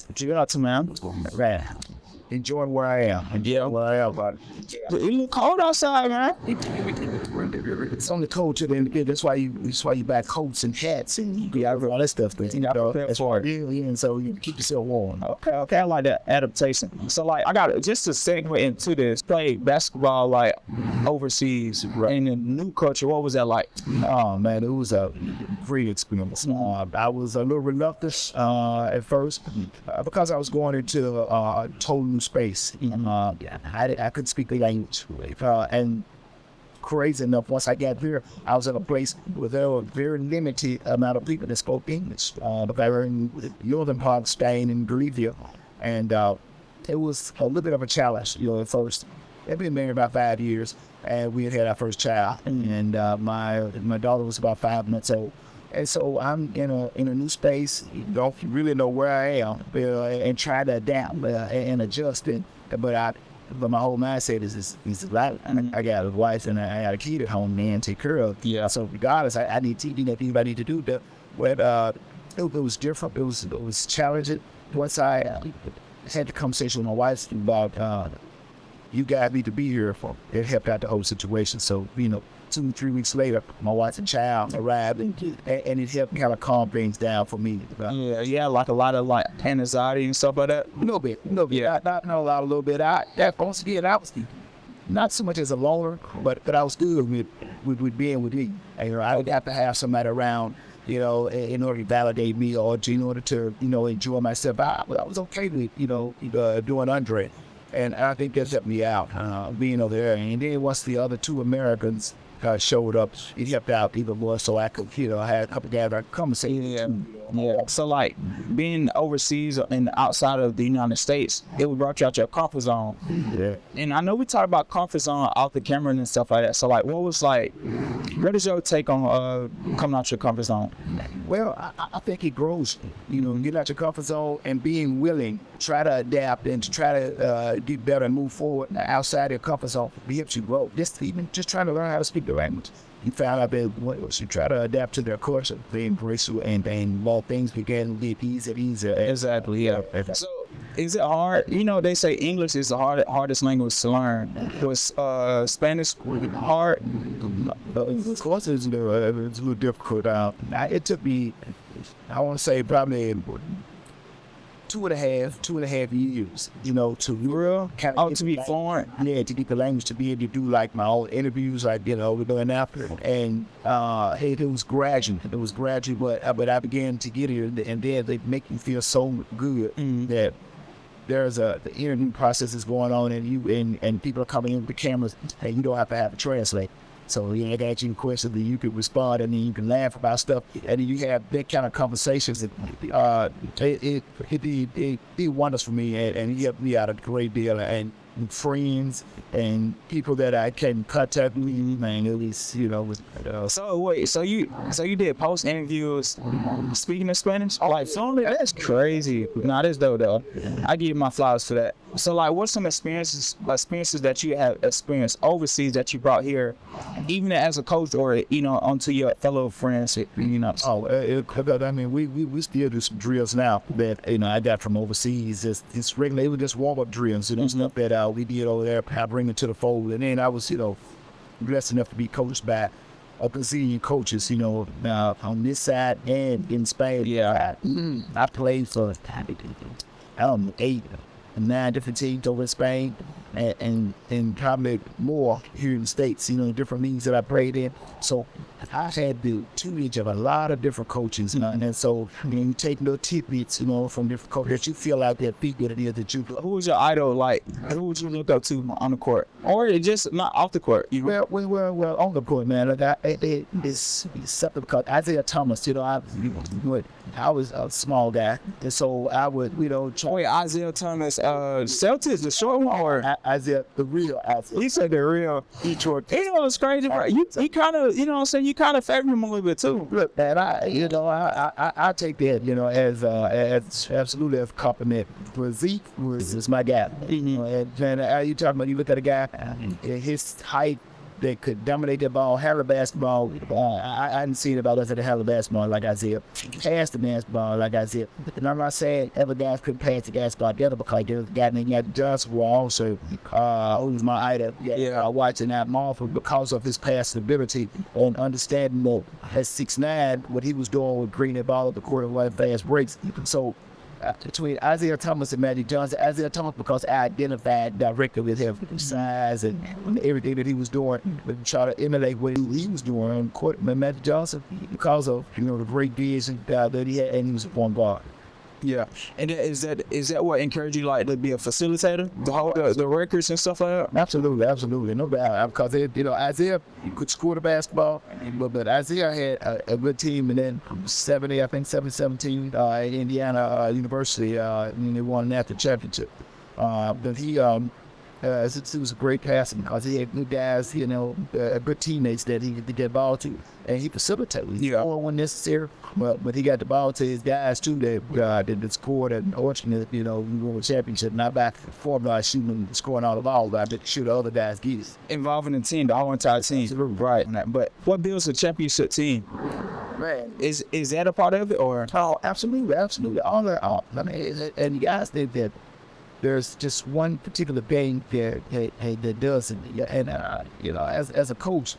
What you got to, man? Man, enjoying where I am. Yeah. Where I am, but It look cold outside, man. it's only cold to the end. That's why you buy coats and hats and all that stuff. But, you know, prepare that's for it. yeah, and so you keep yourself warm. Okay, I like that adaptation. So, like, I got just to segue into this. Played basketball like overseas in a new culture. What was that like? Oh man, it was a great experience. I was a little reluctant at first because I was going into a total new space. I couldn't speak the language, and crazy enough, once I got there, I was in a place where there were very limited amount of people that spoke English. But I were in the northern part of Spain in Galicia, and it was a little bit of a challenge, at first. I'd been married about 5 years, and we had our first child, and my daughter was about 5 months old. And so I'm in a new space, don't really know where I am, and try to adapt and adjust. But my whole mindset is I got a wife and I got a kid at home, man, take care of. Yeah. So regardless, I need to do everything I need to do. But it was different. It was challenging. Once I had the conversation with my wife about you guys need to be here for it, helped out the whole situation. So 2-3 weeks later, my wife and child arrived, and it helped kind of calm things down for me. Yeah, like a lot of like anxiety and stuff like that. A little bit. Yeah. Not a lot, a little bit. Once again, I was not so much as a loner, but I was good with being with me. I would have to have somebody around, in order to validate me or in order to, enjoy myself. I was okay with, doing Andre. And I think that helped me out, being over there. And then once the other two Americans showed up, it helped out even more, so I could, I had a couple of guys I could conversate. Yeah. So like being overseas and outside of the United States, it would brought you out your comfort zone. Yeah. And I know we talk about comfort zone off the camera and stuff like that. So like, what is your take on coming out your comfort zone? Well, I think it grows, get out your comfort zone and being willing, try to adapt and to try to get better and move forward outside your comfort zone. It helps you grow. Just trying to learn how to speak the language. You found out that once you try to adapt to their culture, they embrace you, and more things begin to get easier. Exactly, yeah. So, is it hard? They say English is the hardest language to learn. Was Spanish hard? Of course, it's a little difficult. It took me, I want to say, probably 2.5 years, to kind of to be fluent. Yeah, to get the language, to be able to do like my own interviews, like we're doing now. And it was gradual. But I began to get here, and then they make you feel so good that the interview process is going on, and people are coming in with the cameras, and you don't have to have a translate. So they ask you questions, and you can respond, and then you can laugh about stuff, and then you have that kind of conversations. It did wonders for me, and it helped me out a great deal. And friends and people that I can contact me, man, at least So wait, so you did post interviews speaking in Spanish? Like, that's crazy. Nah, that's dope though. I give you my flowers for that. So like, what's some experiences that you have experienced overseas that you brought here, even as a coach or onto your fellow friends? I mean, we still do some drills now that I got from overseas. It's regular, it was just warm up drills, stuff that we did over there. I bring it to the fold, and then I was blessed enough to be coached by a Brazilian coaches, on this side and in Spain. Yeah, I played for 8 or 9 different teams over in Spain, and probably more here in the States, different leagues that I played in. So I had the tutelage of a lot of different coaches, and so you take little tidbits, from different coaches that you feel like that people that is that you. Who was your idol? Like, who would you look up to on the court, or just not off the court? Well, on the court, man. It's something because Isaiah Thomas. I was a small guy, and so I would, try. Wait, Isaiah Thomas, Celtics, the short one, or Isaiah, the real Isaiah? He said the real Detroit. It's crazy, bro. He kind of, you kind of favor him a little bit too. Look, man, I take that, as absolutely as a compliment. For Zeke is my guy. And you talking about, you look at a guy, his height, that could dominate the ball, handle the basketball. I hadn't seen about us that handle the basketball like Isaiah, pass the basketball like Isaiah. And I'm not saying other guys couldn't pass the basketball together, because there's a guy named Johnson who also who's my idol. Watching that Martha because of his passing ability and understanding that at 6'9", what he was doing with bringing the ball up the court and running fast breaks. So between Isaiah Thomas and Magic Johnson, Isaiah Thomas because I identified directly with him, size and everything that he was doing, but try to emulate what he was doing on the court. But Magic Johnson, because of the great vision that he had, and he was a point guard. Yeah, and is that what encouraged you, like, to be a facilitator, to hold the records and stuff like that? Absolutely, no doubt. Because Isaiah could score the basketball, but Isaiah had a good team, and then 17, Indiana University, and they won an national championship. But he it was a great passing because he had good guys, good teammates that he could get ball to, and he facilitated. He scored when necessary, but he got the ball to his guys too that scored and fortunate, we won a championship, not by formula shooting and scoring all the ball, but I bet shoot the other guys geese. Involving the team, the whole entire team. Right. But what builds a championship team? Man, is that a part of it, or? Oh, absolutely. All. I mean, and you guys think that there's just one particular thing that does it. And as a coach,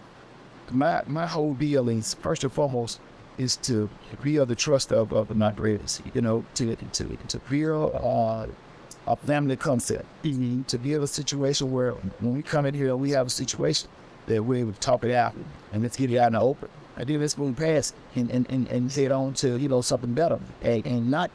my whole deal is, first and foremost, is to build the trust of my players. To build a family concept. To build a situation where when we come in here, we have a situation that we're able to talk it out and let's get it out in the open. And then let's move past and head on to something better, and not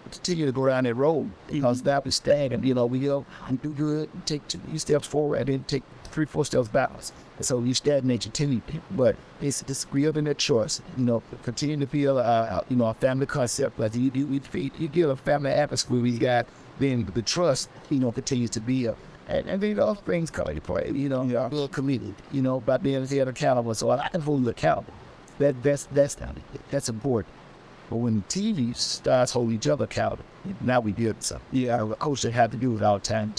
continue to go down that road, because that was stagnant. We go and do good, take 2 steps forward, and then take 3-4 steps backwards. And so you stagnate your team. But it's just building that choice. Continue to feel a family concept. Like you give a family atmosphere. We got then the trust. Continues to be up. And then other things come into play. Feel committed. By being accountable. So I can hold you accountable. That's important. But when TV starts holding each other accountable, now we build something. A coach that have to do it all the time.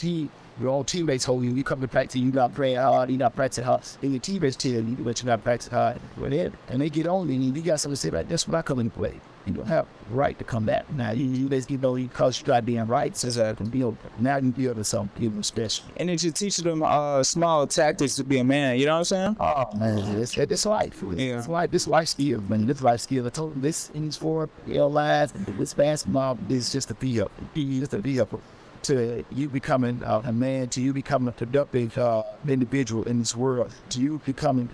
Your own teammates hold you. You come to practice, you're not praying hard, you're not practicing hard. And your teammates tell you, but you're not practicing hard. And they get on you, and you got something to say about that's when I come into play. You don't have the right to come back. Now, because you got being right, so now you build something special. And then you teach them small tactics to be a man, you know what I'm saying? Oh, man, it's life. It's life. This life skill, man. This life skill. I told them this in these 4 lives, this basketball is just a vehicle. Just a vehicle to you becoming a man, to you becoming a productive individual in this world, to you becoming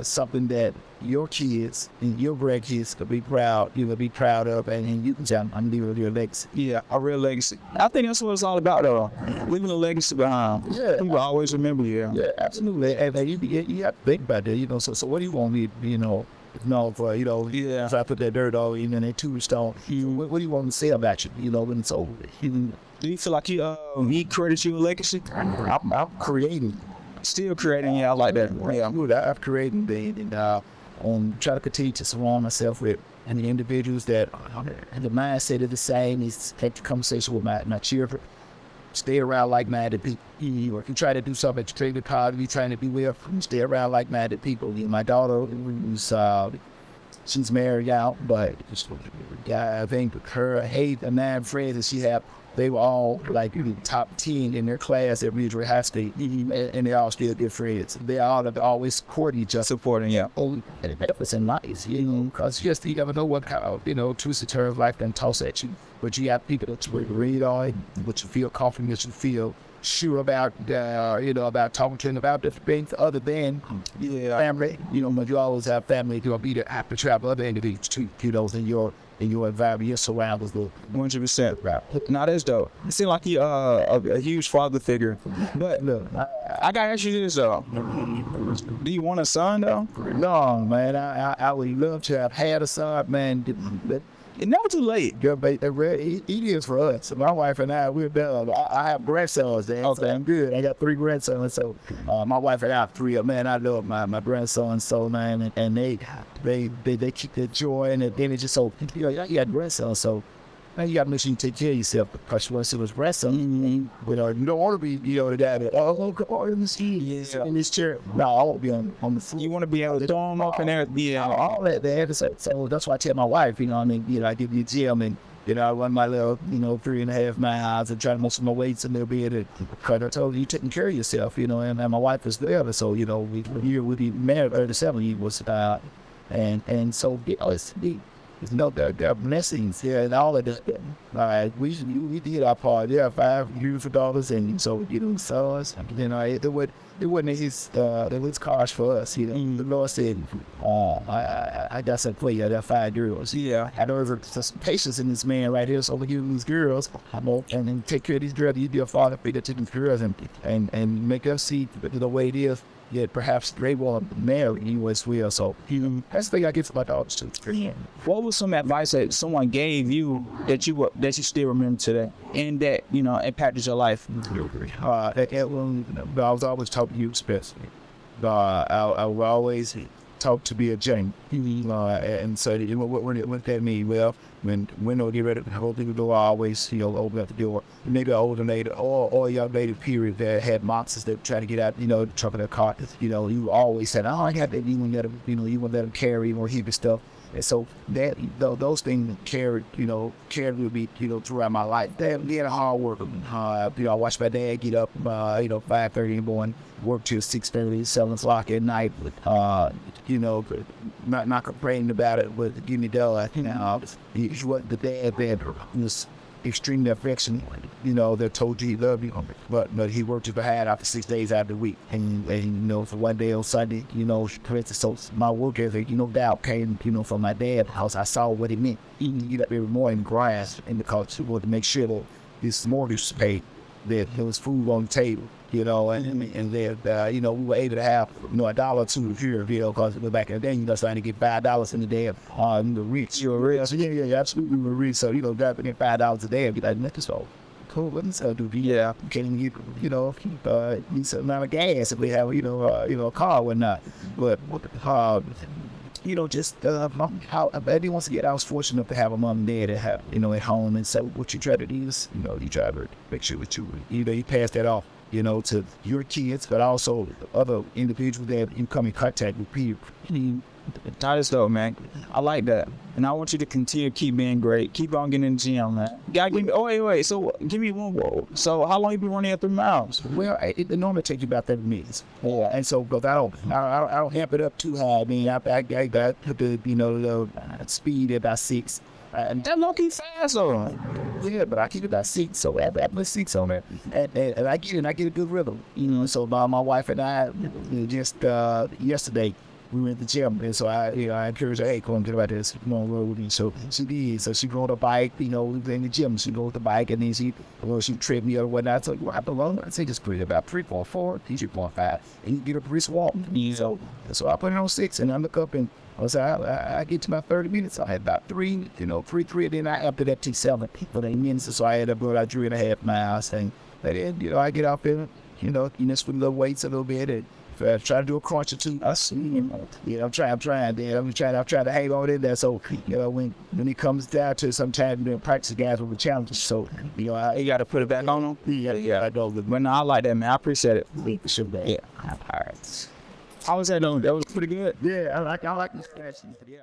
something that your kids and your grandkids could be proud. You will be proud of, and you can leave your legacy. Yeah, a real legacy. I think that's what it's all about, though. Leaving a legacy behind. Yeah, people always remember you. Yeah, absolutely. And you have to think about that. So what do you want me, for, if I put that dirt all in and that tombstone, what do you want to say about you, when it's over? Do you feel like he created you a legacy? I'm creating. Still creating, I like that. Yeah, I've created that, and try to continue to surround myself with and the individuals that the mindset is the same. Is take the conversation with my children. Stay around like-minded people. Or if you try to do something that you're trying to be with, stay around like-minded people. My daughter, she's married out, but I think her 8 or 9 friends that she have, they were all like top 10 in their class at Ridgeway High State, and they all still good friends. They all have always support each other. Supporting, yeah. And it's nice, because you never know what kind of twists and turns life can toss at you. But you have people that you read on, what you feel confident, that you feel sure about, about talking to them about different things other than family. But you always have family who will be there after travel other individuals too, in your environment, your surroundings. 100%. Right. Now that's dope. It seems like you're a huge father figure. But look, I gotta ask you this though. Do you want a son though? No, man. I would love to have had a son, man. But it's never too late. Yeah, but it is for us. My wife and I, we're done. I have grandsons, then. Okay. So I'm good. I got 3 grandsons. So my wife and I have 3. Man, I love my grandsons so, man. And they keep the joy, and then it's just so, you got grandsons. So man, you gotta make sure you take care of yourself because once it was wrestling, you know, you don't want to be, you know, the guy that, oh, come on, in this chair. No, I won't be on the floor. You want to be able to throw them up in there. Yeah. All that there. So that's why I tell my wife, you know, I mean, you know, I give you a gym and, you know, I run my little, you know, 3.5 miles and try to muscle my weights a little bit. Because I told you taking care of yourself, you know, and my wife was there. So, you know, we be married 37 years. And so, you know, it's no, there are blessings here and all of that. All right, we did our part. There are $5 beautiful daughters, and so, you know, sons, you know, it wasn't his cars for us. You know, the Lord said, I got some for you. There are 5 girls. Yeah. I know there's some patience in this man right here. So we give these girls, and take care of these girls. You be a father figure to these girls, and make them see the way it is. Yet perhaps they will marry you as well. So that's the thing I get from my daughters too. What was some advice that someone gave you that you still remember today, and that, you know, impacted your life? I was always taught to use best. I will always taught to be a gentleman. And so what that mean? Well, when window get ready to hold the door, I always, you know, open up the door. Maybe an older lady or a young lady period that had monsters that try to get out, you know, the truck of their car. You know, you always said, oh, I got that. You wouldn't let them, you know, you wouldn't let them carry more heavy stuff. And so that those things carried with me, you know, throughout my life. Being a hard worker. You know, I watched my dad get up, you know, 5:30 in the morning, work till 6:30, 7 o'clock at night. You know, not complaining about it, but give me done. He wasn't the dad that was extremely affectionate, you know, that told you he loved you, but he worked his behind after 6 days out of the week, and you know, for one day on Sunday, you know, for instance, so my work ethic, you know, doubt came, you know, from my dad, because I saw what it meant. Get up every morning, grass, and because he wanted to make sure that this mortgage was paid, that there was food on the table, you know, and that, you know, we were able to have, you know, $1 or $2 here, you know, because back in the day, you know, starting to get $5 in the day, the rich. You were rich. So, yeah, absolutely, we were rich. So, you know, dropping in $5 a day, I'd be like, that's so cool. What is that, dude? Yeah, can't even get, you know, use a amount of gas if we have, you know, a car or whatnot. But, you know, just how everyone wants to get. I was fortunate enough to have a mom and dad that have, you know, at home, and so what you try to do is, you know, you try to make sure that you pass that off, you know, to your kids, but also other individuals that you come in contact with people. That is dope, man. I like that. And I want you to continue to keep being great. Keep on getting in the gym, man. Gotta give me, wait. So give me one more. So how long you been running at 3 miles? Well, it normally takes you about 30 minutes. Yeah. And so, because I don't amp it up too high. I mean, I got the, you know, the speed at about 6. And that low-key fast though. Yeah, but I keep it about 6, so I put 6 on there. And I get a good rhythm. You know, so my wife and I, just yesterday, we went to the gym, and so I encouraged her, hey, come on, get about this, come on, roll with me. So she did. So she rode a bike, you know, we were in the gym. She rode the bike, and then she tripped me or whatnot. So what happened long? I'd say just put it about 3.4, 3.5, and you get a brisk walk. So I put it on 6, and I look up, and I get to about 30 minutes. I had about 3, you know, 3, and then I upped it up to 7 for 8 minutes. So I had about 3.5 miles, and then, you know, I get out there, you know, with little weights a little bit, and try to do a crunch or two. I'm trying to hang on in there. So, you know, when it comes down to sometimes doing practice guys with the challenges. So, you know, you got to put it back on them. Yeah. I know. But no, I like that, man. I appreciate it. Yeah. All right. How was that though? That was pretty good. Yeah, I like this question. Yeah.